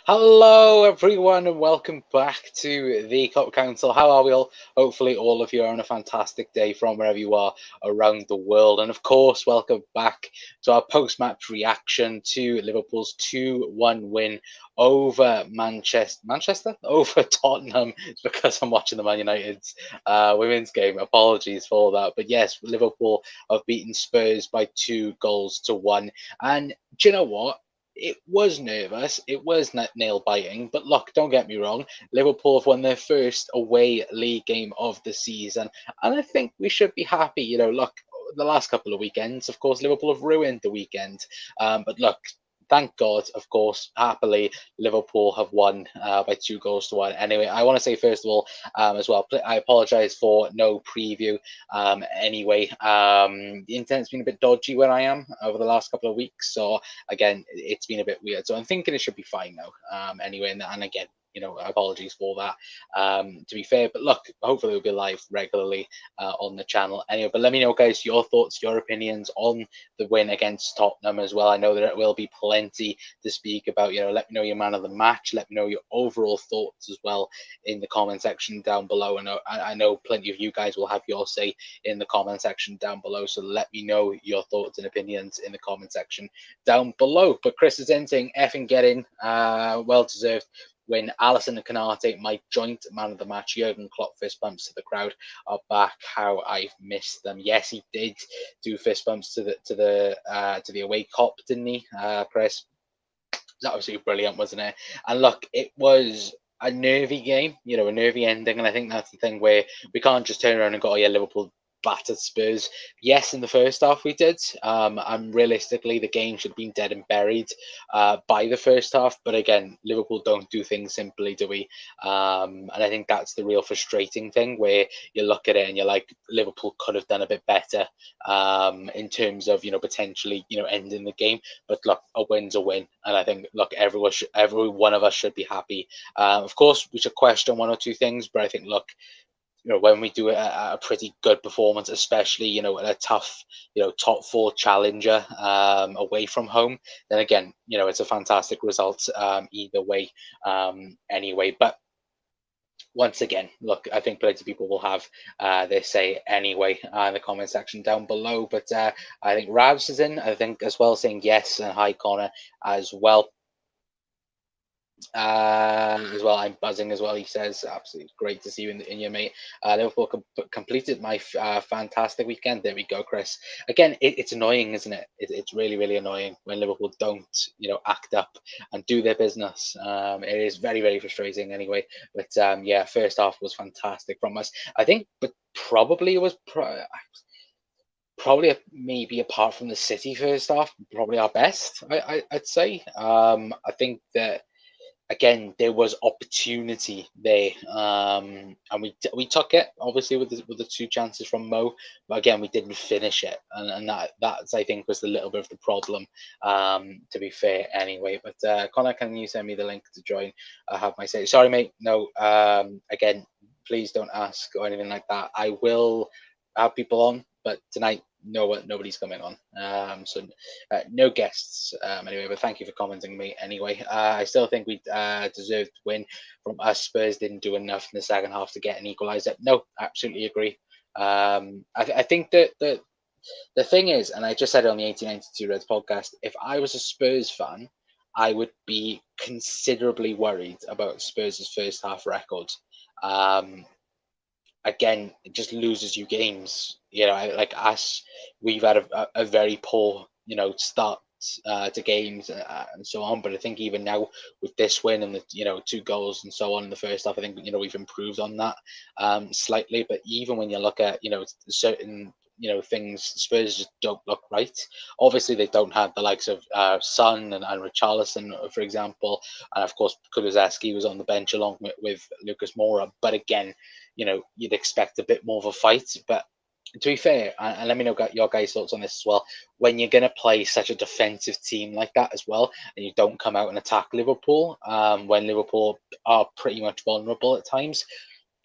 Hello, everyone, and welcome back to the Cup Council. How are we all? Hopefully, all of you are on a fantastic day from wherever you are around the world. And of course, welcome back to our post match reaction to Liverpool's 2-1 win over Manchester? Over Tottenham. It's because I'm watching the Man United's women's game. Apologies for that. But yes, Liverpool have beaten Spurs by 2-1. And do you know what? It was nervous, it was nail biting, but look, don't get me wrong, Liverpool have won their first away league game of the season, and I think we should be happy. Look, the last couple of weekends, of course, Liverpool have ruined the weekend, but look, thank God, of course, happily, Liverpool have won by 2-1. Anyway, I want to say, first of all, as well, I apologise for no preview. Anyway, the internet's been a bit dodgy where I am over the last couple of weeks, so again, it's been a bit weird. So I'm thinking it should be fine now. Anyway, and again, apologies for that. To be fair, but look, hopefully we'll be live regularly on the channel. Anyway, but let me know, guys, your thoughts, your opinions on the win against Tottenham as well. I know that it will be plenty to speak about. Let me know your man of the match. Let me know your overall thoughts as well in the comment section down below. And I know plenty of you guys will have your say in the comment section down below. So let me know your thoughts and opinions in the comment section down below. But Chris is in saying effing get in. Well deserved win. Alisson and Kanate, my joint man of the match. Jurgen Klopp fist bumps to the crowd are back. How I've missed them. Yes, he did do fist bumps to the away cop, didn't he, Chris? It was absolutely brilliant, wasn't it? And look, it was a nervy game, a nervy ending, and I think that's the thing where we can't just turn around and go, "Oh yeah, Liverpool battered Spurs." Yes, in the first half we did, and realistically, the game should have been dead and buried by the first half. But again, Liverpool don't do things simply, do we? And I think that's the real frustrating thing, where you look at it and you're like, Liverpool could have done a bit better in terms of potentially ending the game. But look, a win's a win, and I think look, every one of us should be happy. Of course, we should question one or two things, but I think look, when we do a pretty good performance, especially at a tough top four challenger away from home, then again it's a fantastic result either way. Anyway, but once again, look, I think plenty of people will have their say anyway in the comment section down below. But I think Ravs is in, I think, as well, saying yes, and hi Connor as well. As well, I'm buzzing as well. He says, absolutely great to see you in your mate. Liverpool completed my fantastic weekend. There we go, Chris. Again, it's annoying, isn't it? It's really, really annoying when Liverpool don't, act up and do their business. It is very, very frustrating anyway. But yeah, first half was fantastic from us. I think, but probably it was probably maybe apart from the City first half, probably our best. I'd say. I think that again there was opportunity there, and we took it obviously with the two chances from Mo, but again we didn't finish it, and that's I think was the little bit of the problem. To be fair, anyway. But Connor, can you send me the link to join? I have my say. Sorry, mate. No. Again, please don't ask or anything like that. I will have people on, but tonight nobody's coming on. So no guests anyway. But thank you for commenting me anyway. I still think we deserved to win from us. Spurs didn't do enough in the second half to get an equaliser. No, absolutely agree. I think that the thing is, and I just said it on the 1892 Reds podcast, if I was a Spurs fan, I would be considerably worried about Spurs' first half record. Um, Again, it just loses you games. Like us, we've had a very poor, start to games and so on. But I think even now with this win and the, two goals and so on in the first half, I think we've improved on that slightly. But even when you look at certain things, Spurs just don't look right. Obviously, they don't have the likes of Son and Richarlison, for example, and of course Kulusevski was on the bench along with Lucas Moura. But again, you'd expect a bit more of a fight. But to be fair, and let me know your guys' thoughts on this as well, when you're going to play such a defensive team like that as well, and you don't come out and attack Liverpool, when Liverpool are pretty much vulnerable at times,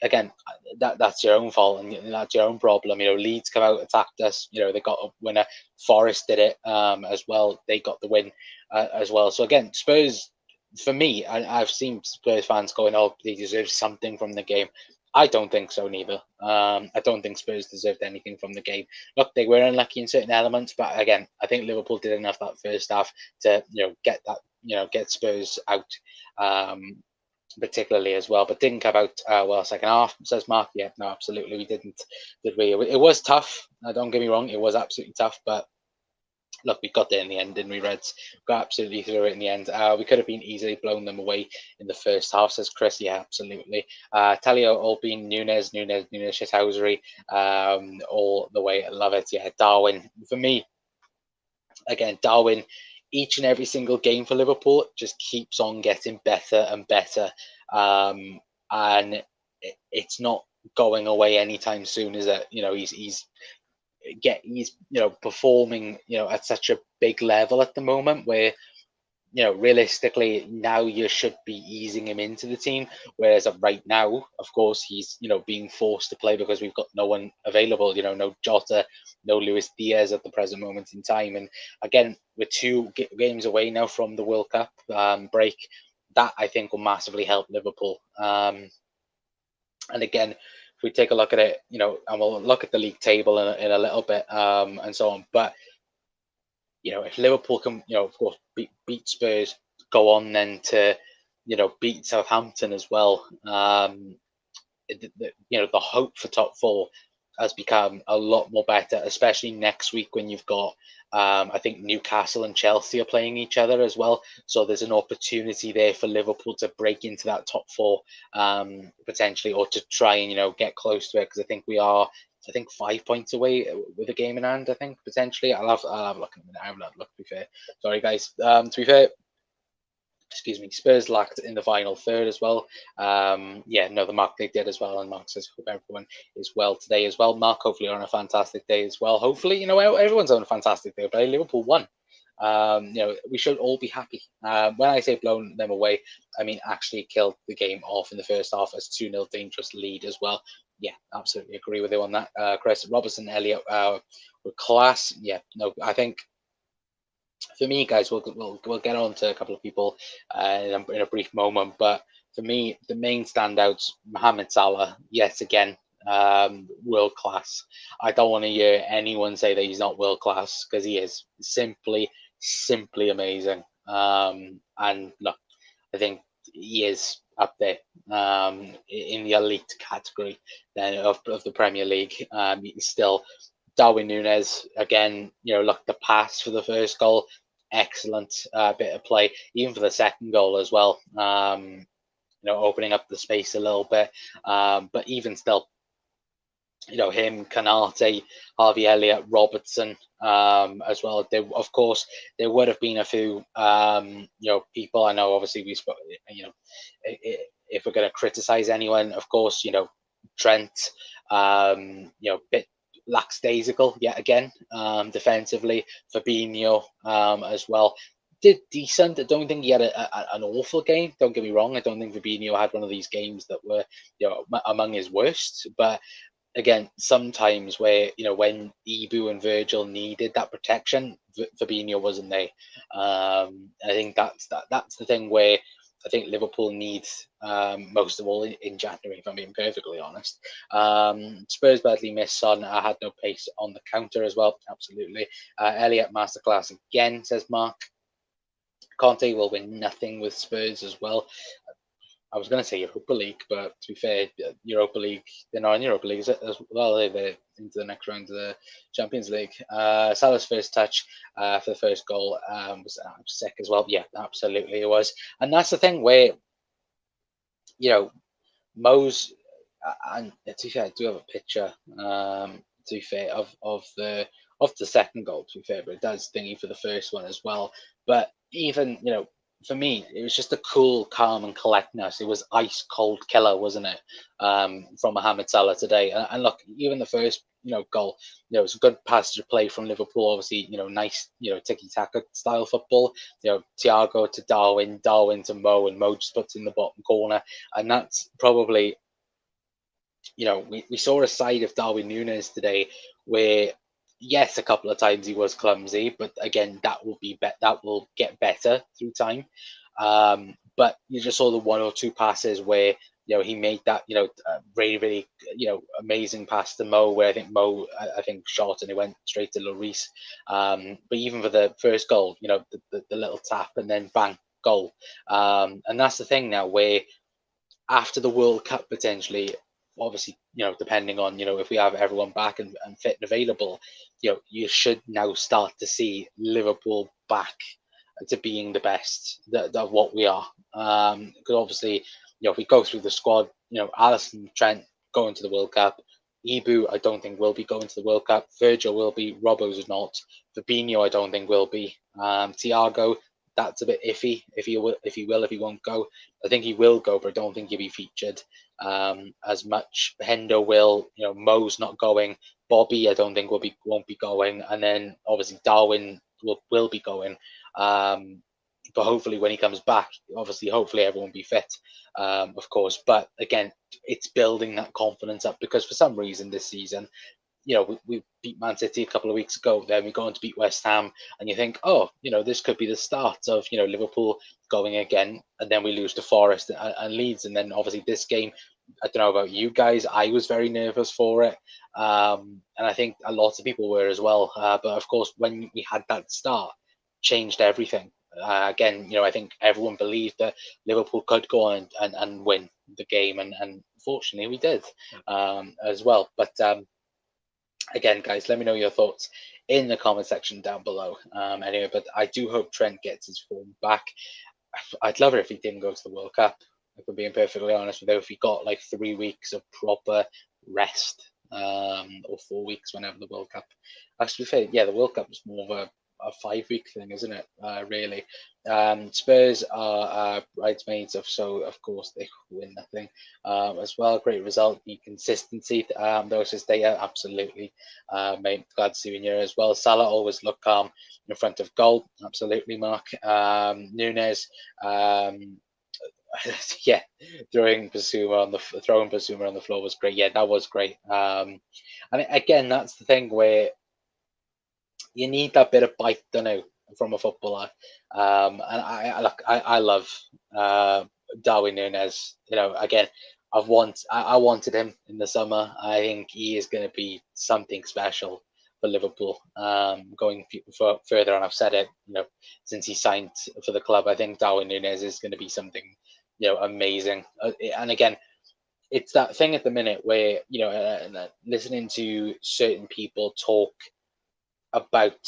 again, that's your own fault and that's your own problem. Leeds come out, attacked us. They got a winner. Forest did it as well. They got the win as well. So again, Spurs, for me, I've seen Spurs fans going, "Oh, they deserve something from the game." I don't think so, neither. I don't think Spurs deserved anything from the game. Look, they were unlucky in certain elements, but again, I think Liverpool did enough that first half to get that get Spurs out. Um, Particularly as well, but didn't come out well second half, says Mark. Yeah, no, absolutely, we didn't, did we? It was tough. Don't get me wrong, it was absolutely tough, but look, we got there in the end, didn't we, Reds? Got absolutely through it in the end. We could have been easily blown them away in the first half, says Chris. Yeah, absolutely. Talio all being Nunes, Shithousery, all the way. I love it. Yeah, Darwin. For me, again, Darwin, each and every single game for Liverpool just keeps on getting better and better. And it's not going away anytime soon, is it? He's performing at such a big level at the moment where realistically now you should be easing him into the team, whereas right now of course he's being forced to play because we've got no one available, no Jota, no Luis Diaz at the present moment in time. And again, we're two games away now from the World Cup break. That I think will massively help Liverpool. And again, if we take a look at it, and we'll look at the league table in a little bit, and so on. But if Liverpool can, of course, beat Spurs, go on then to, beat Southampton as well. The hope for top four has become a lot more better, especially next week when you've got, I think Newcastle and Chelsea are playing each other as well. So there's an opportunity there for Liverpool to break into that top four, potentially, or to try and get close to it, because I think we are. I think 5 points away with a game in hand. I think potentially. I'll have a look in a minute. I haven't had a look, to be fair. Sorry, guys. To be fair, excuse me, Spurs lacked in the final third as well. Yeah, no, the Mark they did as well, and Mark says hope everyone is well today as well. Mark, hopefully you're on a fantastic day as well. Hopefully, everyone's on a fantastic day. But Liverpool won. We should all be happy. When I say blown them away, I mean actually killed the game off in the first half as 2-0 dangerous lead as well. Yeah, absolutely agree with you on that. Chris Robertson, Elliot were class. Yeah, no, I think for me, guys, we'll get on to a couple of people in a brief moment. But for me, the main standouts, Mohamed Salah, yet again, world class. I don't want to hear anyone say that he's not world class, because he is simply amazing. And look, I think he is up there in the elite category then of the Premier League. He's still Darwin Nunes again. Look, the pass for the first goal, excellent bit of play, even for the second goal as well. Opening up the space a little bit, but even still, him, Canate, Harvey Elliott, Robertson, as well. Of course, there would have been a few, people. I know, obviously, we spoke. If we're going to criticize anyone, of course, Trent, bit lackadaisical yet again, defensively. Fabinho, as well. Did decent. I don't think he had an awful game. Don't get me wrong. I don't think Fabinho had one of these games that were, among his worst. But again, sometimes where when Ibu and Virgil needed that protection, Fabinho wasn't there. I think that's the thing where I think Liverpool needs most of all in January, if I'm being perfectly honest. Spurs badly missed Son. I had no pace on the counter as well. Absolutely. Elliot masterclass again, says Mark. Conte will win nothing with Spurs as well. I was going to say Europa League, but to be fair, Europa League, they're not in Europa League as well. They're into the next round of the Champions League. Salah's first touch for the first goal was sick as well. Yeah, absolutely it was. And that's the thing where, Mo's, and to be fair, I do have a picture, to be fair, of the second goal, to be fair, but it does thingy for the first one as well. But even, for me, it was just a cool, calm, and collectedness. It was ice cold killer, wasn't it? From Mohamed Salah today. And look, even the first, goal, it was a good passage of play from Liverpool. Obviously, nice, tiki taka style football. Thiago to Darwin to Mo, and Mo just puts in the bottom corner. And that's probably, we saw a side of Darwin Nunes today where, yes, a couple of times he was clumsy, but again, that will get better through time. but you just saw the one or two passes where he made that really really amazing pass to Mo, where I think Mo I think shot and it went straight to Lloris. But even for the first goal, the little tap and then bang, goal. And that's the thing now, where after the World Cup potentially, obviously, depending on, if we have everyone back and fit and available, you should now start to see Liverpool back to being the best that what we are. Because obviously, if we go through the squad, Alisson, Trent going to the World Cup. Ibu, I don't think will be going to the World Cup. Virgil will be. Robbo's not. Fabinho, I don't think will be. Thiago, that's a bit iffy. If he will, if he won't go. I think he will go, but I don't think he'll be featured as much. Hendo will. Mo's not going. Bobby, I don't think won't be going, and then obviously Darwin will be going. But hopefully when he comes back, hopefully everyone will be fit, of course. But again, it's building that confidence up, because for some reason this season, we beat Man City a couple of weeks ago. Then we go on to beat West Ham, and you think, oh, this could be the start of Liverpool going again, and then we lose to Forest and Leeds, and then obviously this game. I don't know about you guys. I was very nervous for it, and I think a lot of people were as well. But of course, when we had that start, changed everything. Again, I think everyone believed that Liverpool could go on and win the game, and fortunately we did as well. But again, guys, let me know your thoughts in the comment section down below. Anyway, but I do hope Trent gets his form back. I'd love it if he didn't go to the World Cup. If I'm being perfectly honest with you, if he got like 3 weeks of proper rest, or 4 weeks whenever the World Cup. Actually, fair, yeah, the World Cup was more of a 5 week thing, isn't it? Really. Spurs are bridesmaids, so of course they win that thing as well. Great result, the consistency. Those stay out, absolutely. Mate, glad to see you in here as well. Salah always look calm in front of goal, absolutely. Mark Nunes. Yeah, throwing Basuma on the floor was great. Yeah, that was great. And again, that's the thing where you need that bit of bite, don't you, from a footballer. And I love Darwin Núñez. Again, I wanted him in the summer. I think he is going to be something special for Liverpool. Going further on, I've said it. Since he signed for the club, I think Darwin Núñez is going to be something amazing. And again, it's that thing at the minute where listening to certain people talk about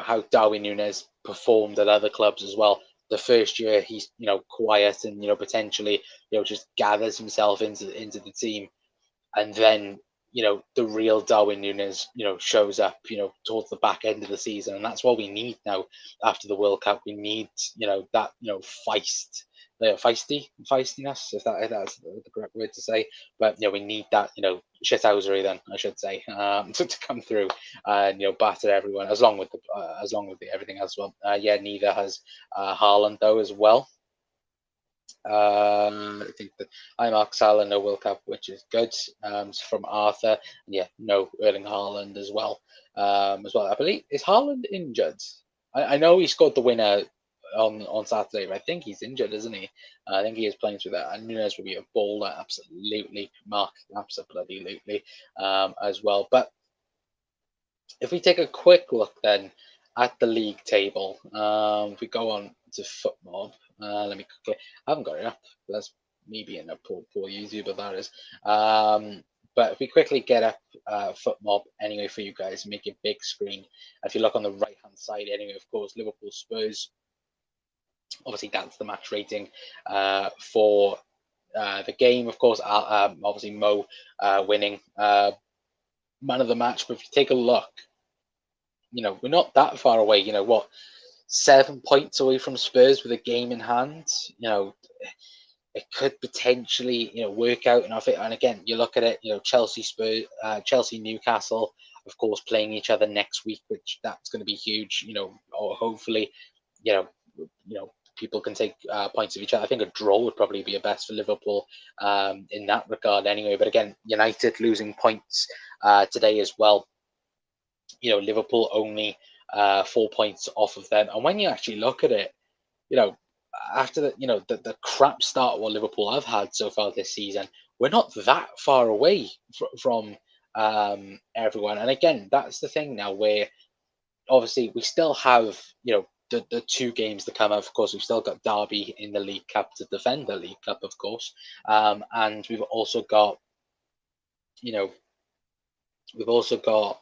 how Darwin Núñez performed at other clubs as well. The first year he's quiet and potentially just gathers himself into the team, and then the real Darwin Núñez shows up towards the back end of the season, and that's what we need now after the World Cup. We need that feistiness, if that's the correct word to say. But we need that shithousery, then I should say, to come through and batter everyone, as long with everything else. Well, yeah, neither has Haaland though as well. I think that I'm Mark Salah, no World Cup, which is good. From Arthur, and yeah, no Erling Haaland as well. I believe, is Haaland injured? I know he scored the winner on Saturday, but I think he's injured, isn't he? I think he is playing through that. And Nunes will be a baller, absolutely. Mark, absolutely, as well. But if we take a quick look then at the league table, if we go on to FootMob, let me quickly. I haven't got it up. That's me being a poor YouTuber, that is. But if we quickly get up FootMob anyway for you guys, make it big screen. If you look on the right hand side, anyway, of course, Liverpool Spurs. Obviously, that's the match rating for the game. Of course, obviously Mo winning man of the match. But if you take a look, we're not that far away. What, 7 points away from Spurs with a game in hand. It could potentially work out. And again, you look at it. Chelsea, Spurs, Chelsea, Newcastle, of course, playing each other next week, which that's going to be huge. Or hopefully, people can take points of each other. I think a draw would probably be a best for Liverpool in that regard anyway. But again, United losing points today as well. Liverpool only 4 points off of them. And when you actually look at it, after the crap start what Liverpool have had so far this season, we're not that far away from everyone. And again, that's the thing now where obviously we still have the two games to come. Of course, we've still got Derby in the League Cup to defend the League Cup, of course, and you know we've also got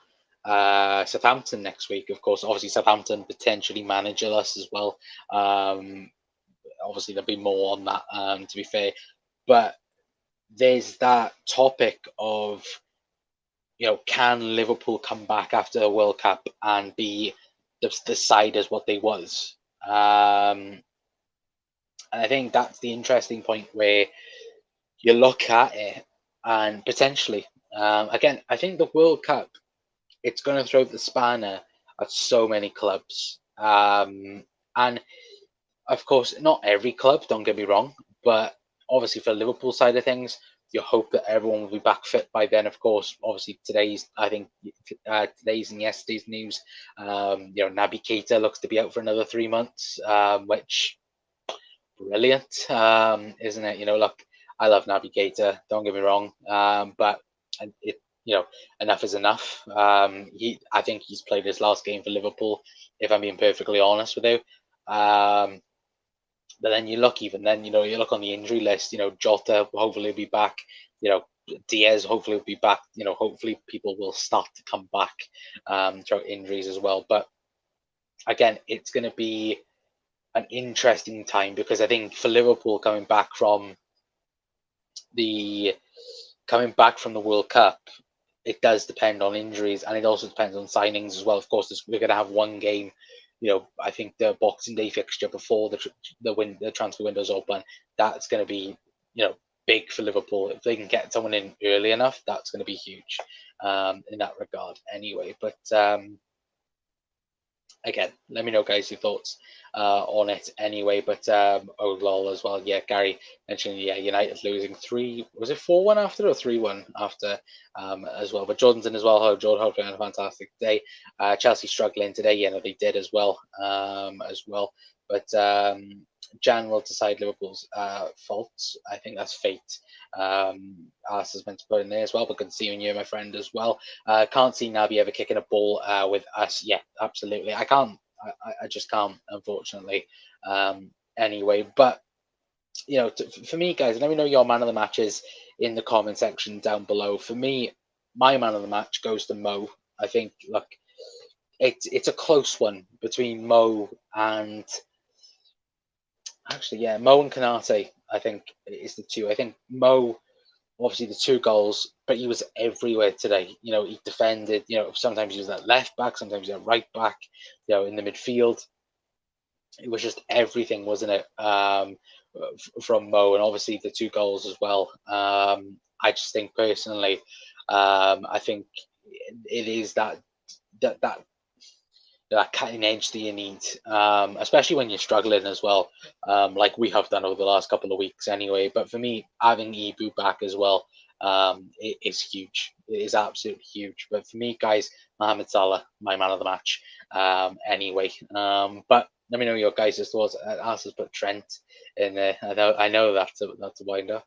Southampton next week. Of course, obviously Southampton potentially managerless as well. Obviously there'll be more on that, to be fair, but there's that topic of can Liverpool come back after the World Cup and be the side as what they was? And I think that's the interesting point where you look at it and potentially, again, I think the World Cup, it's going to throw the spanner at so many clubs. And of course, not every club, don't get me wrong, but obviously for Liverpool side of things, you hope that everyone will be back fit by then. Of course, obviously today's and yesterday's news, Naby Keita looks to be out for another 3 months, which brilliant, isn't it? Look, I love Naby Keita, don't get me wrong, but it, enough is enough. I think he's played his last game for Liverpool, if I'm being perfectly honest with you. But then you look on the injury list, Jota hopefully will be back, Diaz hopefully will be back, hopefully people will start to come back throughout injuries as well. But again, it's going to be an interesting time because I think for Liverpool coming back from the World Cup, it does depend on injuries and it also depends on signings as well. Of course, we're going to have one game. I think the Boxing Day fixture before the transfer window's open, that's going to be big for Liverpool. If they can get someone in early enough, that's going to be huge in that regard. Anyway, but again, let me know, guys, your thoughts on it anyway. But oh lol as well. Yeah, Gary mentioned United losing 4-1 after or 3-1 after as well. But Jordan's in as well. Jordan, hopefully on a fantastic day. Chelsea struggling today. They did as well. But Jan will decide Liverpool's faults. I think that's fate. Alice is meant to put in there as well, but good seeing you, my friend, as well. Can't see Naby ever kicking a ball with us. Yeah, absolutely. I can't. I just can't, unfortunately. Anyway, but for me, guys, let me know your man of the matches in the comment section down below. For me, my man of the match goes to Mo. I think, look, it's a close one between Mo and Mo and Kanate. I think is the two. I think Mo, obviously the two goals, but he was everywhere today. He defended. Sometimes he was at left back, sometimes he was at right back. In the midfield, it was just everything, wasn't it? From Mo, and obviously the two goals as well. I just think personally, I think it is that cutting edge that you need, especially when you're struggling as well, like we have done over the last couple of weeks anyway. But for me, having Ibu back as well, it is huge. It is absolutely huge. But for me, guys, Mohamed Salah, my man of the match. Anyway, but let me know your guys' thoughts. Alice has put Trent in there. I know that's a wind up.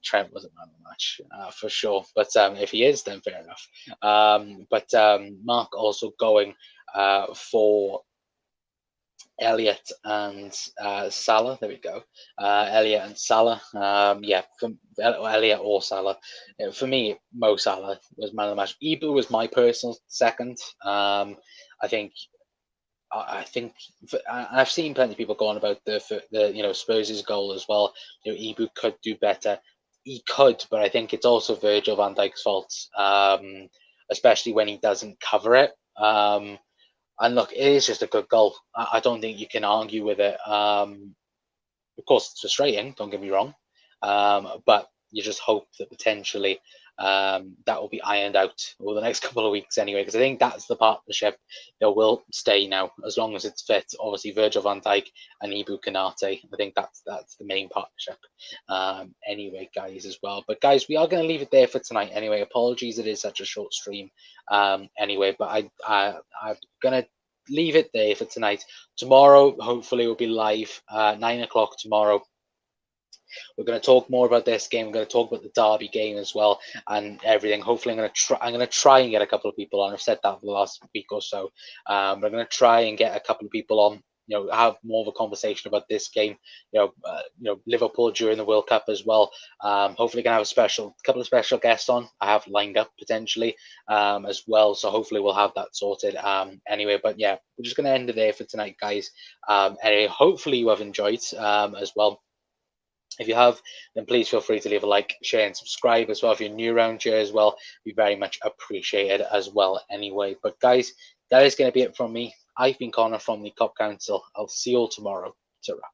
Trent wasn't man of the match for sure. But if he is, then fair enough. But Mark also going for Elliot and Salah. There we go. Elliot and Salah. Elliot or Salah. For me, Mo Salah was man of the match. Ibu was my personal second. I think. I've seen plenty of people going about the Spurs' goal as well. Ibu could do better. He could, but I think it's also Virgil van Dijk's fault, especially when he doesn't cover it. And look, it is just a good goal. I don't think you can argue with it. Of course, it's frustrating, don't get me wrong. But you just hope that potentially that will be ironed out over the next couple of weeks anyway, because I think that's the partnership that will stay now, as long as it's fit. Obviously, Virgil van Dijk and Ibu Kanate. I think that's the main partnership anyway, guys, as well. But guys, we are going to leave it there for tonight anyway. Apologies, it is such a short stream anyway, but I'm going to leave it there for tonight. Tomorrow, hopefully, we'll be live 9 o'clock tomorrow. We're going to talk more about this game. We're going to talk about the Derby game as well and everything. Hopefully, I'm going to try and get a couple of people on. I've said that for the last week or so. But I'm going to try and get a couple of people on. Have more of a conversation about this game. Liverpool during the World Cup as well. Hopefully, going to have a couple of special guests on. I have lined up potentially as well. So hopefully, we'll have that sorted. Anyway, but yeah, we're just going to end it there for tonight, guys. Anyway, hopefully you have enjoyed as well. If you have, then please feel free to leave a like, share, and subscribe as well. If you're new around here as well, we very much appreciate it as well anyway. But guys, that is going to be it from me. I've been Connor from the Cop Council. I'll see you all tomorrow. Ta-ra.